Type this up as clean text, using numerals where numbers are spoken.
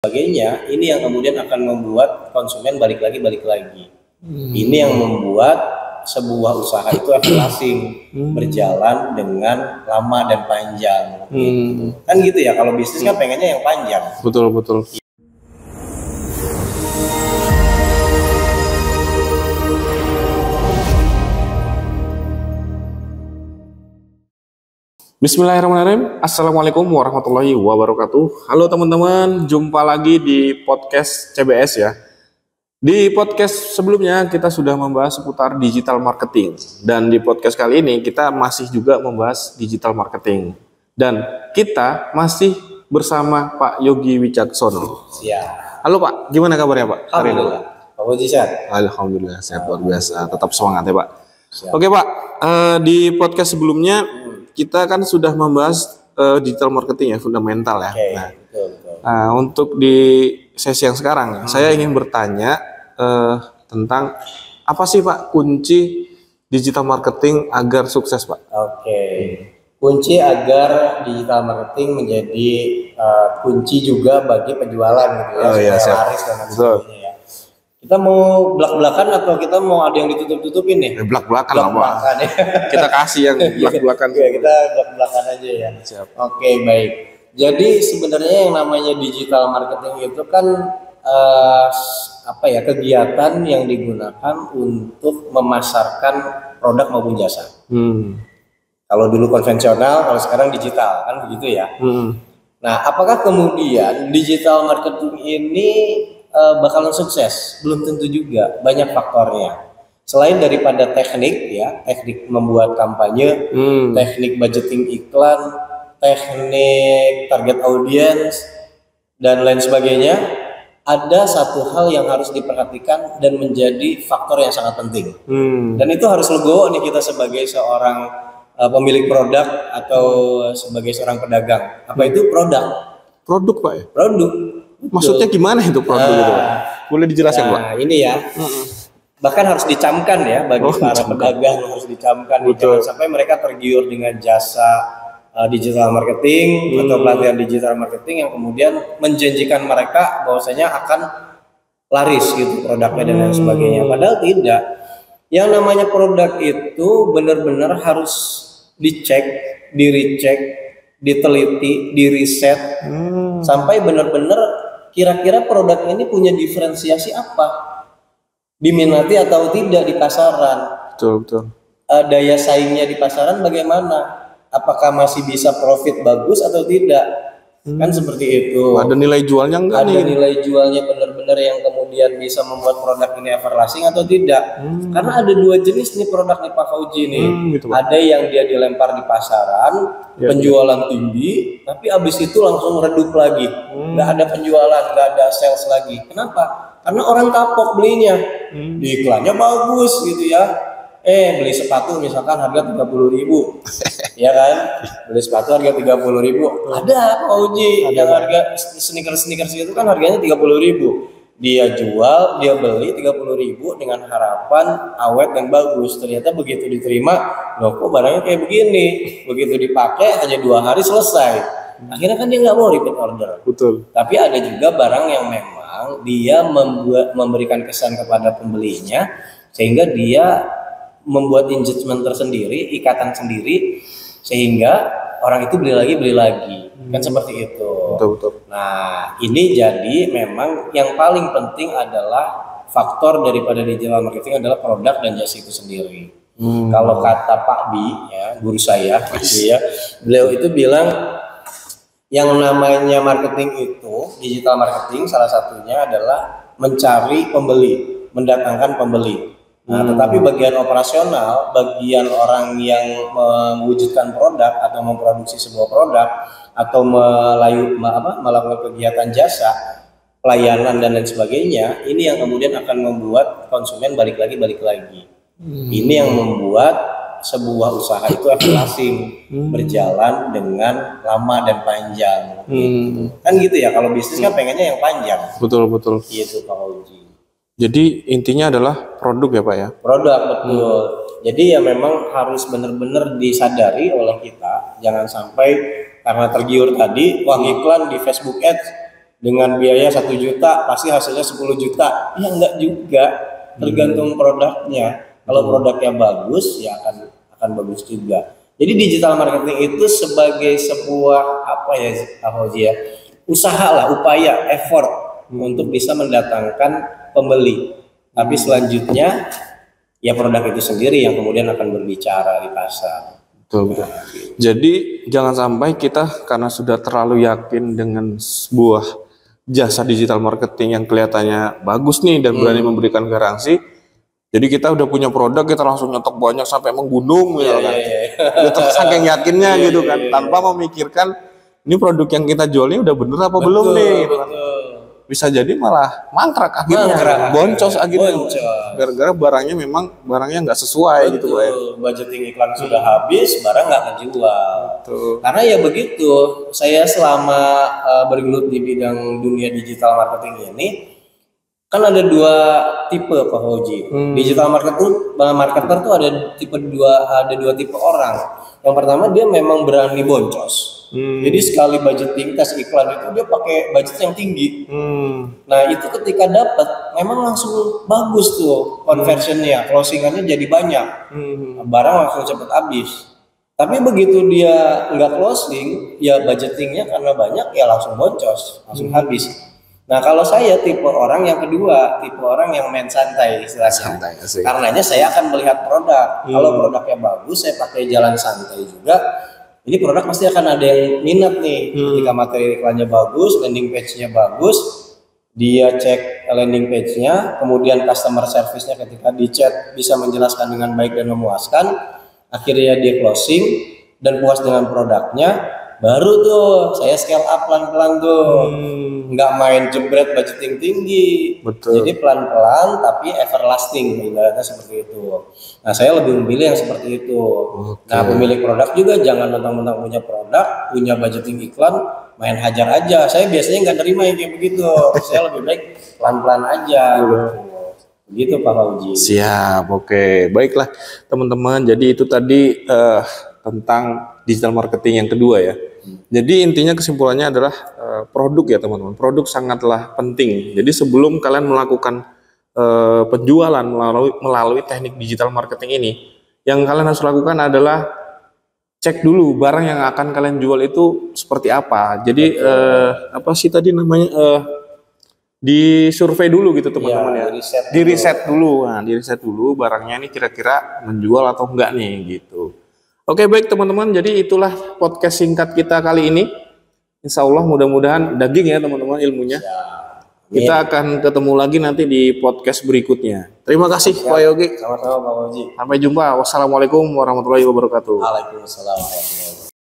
sebagainya, ini yang kemudian akan membuat konsumen balik lagi. Ini yang membuat sebuah usaha itu everlasting, berjalan dengan lama dan panjang. Gitu. Kan gitu ya, kalau bisnis kan pengennya yang panjang. Betul. Bismillahirrahmanirrahim. Assalamualaikum warahmatullahi wabarakatuh. Halo teman-teman, jumpa lagi di podcast CBS ya. Di podcast sebelumnya kita sudah membahas seputar digital marketing. Dan di podcast kali ini kita masih juga membahas digital marketing. Dan kita masih bersama Pak Yogi Wicaksono. Siap. Halo Pak, gimana kabarnya Pak? Alhamdulillah. Pak Puji sehat? Alhamdulillah, sehat luar biasa. Tetap semangat ya Pak. Siap. Oke Pak, di podcast sebelumnya kita kan sudah membahas digital marketing ya, fundamental ya. Oke, Nah, betul. untuk di sesi yang sekarang, saya ingin bertanya tentang apa sih Pak kunci digital marketing agar sukses Pak? Oke. Kunci agar digital marketing menjadi kunci juga bagi penjualan gitu ya, Oh, iya, supaya siap. laris dan lain sebagainya ya. Kita mau belak-belakan atau kita mau ada yang ditutup-tutupin nih? Belak-belakan lah Pak. Belak-belakan ya. Kita kasih yang belak-belakan. Oke, kita belak-belakan aja ya. Siap. Oke, baik. Jadi sebenarnya yang namanya digital marketing itu kan kegiatan yang digunakan untuk memasarkan produk maupun jasa. Kalau dulu konvensional, kalau sekarang digital, kan begitu ya. Nah, apakah kemudian digital marketing ini bakalan sukses? Belum tentu juga, banyak faktornya. Selain daripada teknik ya, teknik membuat kampanye, teknik budgeting iklan, teknik target audience, dan lain sebagainya, ada satu hal yang harus diperhatikan dan menjadi faktor yang sangat penting. Dan itu harus legowo nih kita sebagai seorang pemilik produk atau sebagai seorang pedagang. Apa itu produk? Produk Pak ya? Produk. Maksudnya gimana itu produk itu Pak? Boleh dijelaskan Pak? Nah ini ya, bahkan harus dicamkan ya bagi para pedagang, harus dicamkan. Jangan sampai mereka tergiur dengan jasa digital marketing atau pelatihan digital marketing yang kemudian menjanjikan mereka bahwasanya akan laris gitu produknya dan lain sebagainya. Padahal tidak. Yang namanya produk itu benar-benar harus dicek, diricek, diteliti, diriset sampai benar-benar kira-kira produk ini punya diferensiasi apa, diminati atau tidak di pasaran. Betul. Daya saingnya di pasaran bagaimana? Apakah masih bisa profit bagus atau tidak? Kan seperti itu. Ada nilai jualnya enggak Ada nih? nilai jualnya benar-benar yang kemudian bisa membuat produk ini everlasting atau tidak? Karena ada dua jenis nih produk nih Pak Fauji nih. Gitu, Pak. Ada yang dia dilempar di pasaran, penjualan tinggi, tapi abis itu langsung redup lagi. Nggak ada penjualan, nggak ada sales lagi. Kenapa? Karena orang kapok belinya. Di iklannya bagus gitu ya. Beli sepatu misalkan harga 30.000, ya kan? Beli sepatu harga 30.000. Ada Pak Uji yang harga sneakers itu kan harganya 30.000. Dia jual, dia beli 30.000 dengan harapan awet dan bagus. Ternyata begitu diterima, loh kok barangnya kayak begini. Begitu dipakai hanya 2 hari selesai. Akhirnya kan dia nggak mau repeat order. Betul. Tapi ada juga barang yang memang dia memberikan kesan kepada pembelinya sehingga dia membuat engagement tersendiri, ikatan sendiri, sehingga orang itu beli lagi, kan seperti itu. Betul. Nah, ini jadi memang yang paling penting adalah faktor daripada digital marketing adalah produk dan jasa itu sendiri. Kalau kata Pak Bi, ya guru saya, ya, beliau itu bilang yang namanya marketing itu, digital marketing salah satunya adalah mencari pembeli, mendatangkan pembeli. Nah, tetapi bagian operasional, bagian orang yang mewujudkan produk atau memproduksi sebuah produk atau melakukan kegiatan jasa, pelayanan dan lain sebagainya, ini yang kemudian akan membuat konsumen balik lagi. Ini yang membuat sebuah usaha itu everlasting, berjalan dengan lama dan panjang. Gitu. Kan gitu ya, kalau bisnis kan pengennya yang panjang. Betul. Gitu Pak Uji. Jadi intinya adalah produk ya Pak ya? Produk, betul. Jadi ya memang harus benar-benar disadari oleh kita. Jangan sampai karena tergiur tadi, wah iklan di Facebook Ads dengan biaya 1 juta pasti hasilnya 10 juta. Ya enggak juga, tergantung produknya. Kalau produknya bagus ya akan bagus juga. Jadi digital marketing itu sebagai sebuah apa ya Pak Fauzi ya, usaha lah, upaya, effort untuk bisa mendatangkan pembeli. Tapi selanjutnya ya produk itu sendiri yang kemudian akan berbicara di pasar. Betul, betul. Jadi jangan sampai kita karena sudah terlalu yakin dengan sebuah jasa digital marketing yang kelihatannya bagus nih dan berani memberikan garansi. Jadi kita udah punya produk, kita langsung nyetok banyak sampai menggunung gitu kan. Kita saking yakinnya gitu kan, tanpa memikirkan ini produk yang kita jual ini udah bener apa belum nih. Bisa jadi malah mangkrak akhirnya, boncos akhirnya, gara-gara barangnya memang barangnya nggak sesuai gitu Pak ya. Budgeting iklan sudah habis, barang nggak kejual. Karena ya begitu, saya selama bergelut di bidang dunia digital marketing ini, kan ada 2 tipe Pak Fauzi. Digital marketer tuh ada dua tipe orang. Yang pertama dia memang berani boncos. Jadi sekali budgeting tes iklan itu dia pakai budget yang tinggi. Nah itu ketika dapat memang langsung bagus tuh conversionnya, closingannya jadi banyak. Barang langsung cepat habis. Tapi begitu dia nggak closing, ya budgetingnya karena banyak ya langsung boncos, langsung habis. Nah kalau saya tipe orang yang kedua, tipe orang yang main santai istilahnya. Karenanya saya akan melihat produk. Kalau produknya bagus, saya pakai jalan santai juga. Ini produk pasti akan ada yang minat nih. Ketika materi iklannya bagus, landing page-nya bagus, dia cek landing page-nya, kemudian customer service-nya ketika di chat bisa menjelaskan dengan baik dan memuaskan, akhirnya dia closing dan puas dengan produknya, baru tuh saya scale up pelan-pelan tuh. Nggak main jebret budgeting tinggi. Betul. Jadi pelan-pelan tapi everlasting, ibaratnya seperti itu. Nah saya lebih memilih yang seperti itu. Nah pemilik produk juga jangan mentang-mentang punya produk, punya budgeting iklan, main hajar aja. Saya biasanya nggak terima yang kayak begitu. Saya lebih baik pelan-pelan aja. Begitu Pak Fauzi. Siap, oke. Baiklah teman-teman, jadi itu tadi tentang digital marketing yang kedua ya. Jadi intinya kesimpulannya adalah produk ya teman-teman. Produk sangatlah penting. Jadi sebelum kalian melakukan penjualan melalui teknik digital marketing ini, yang kalian harus lakukan adalah cek dulu barang yang akan kalian jual itu seperti apa. Jadi apa sih tadi namanya, di survei dulu gitu teman-teman ya. Di riset dulu. Nah, di riset dulu barangnya ini kira-kira menjual atau enggak nih gitu. Oke baik teman-teman, jadi itulah podcast singkat kita kali ini. Insya Allah mudah-mudahan daging ya teman-teman ilmunya. Kita akan ketemu lagi nanti di podcast berikutnya. Terima kasih Pak Yogi. Sama-sama Pak Fauzi. Sampai jumpa. Wassalamualaikum warahmatullahi wabarakatuh. Waalaikumsalam warahmatullahi wabarakatuh.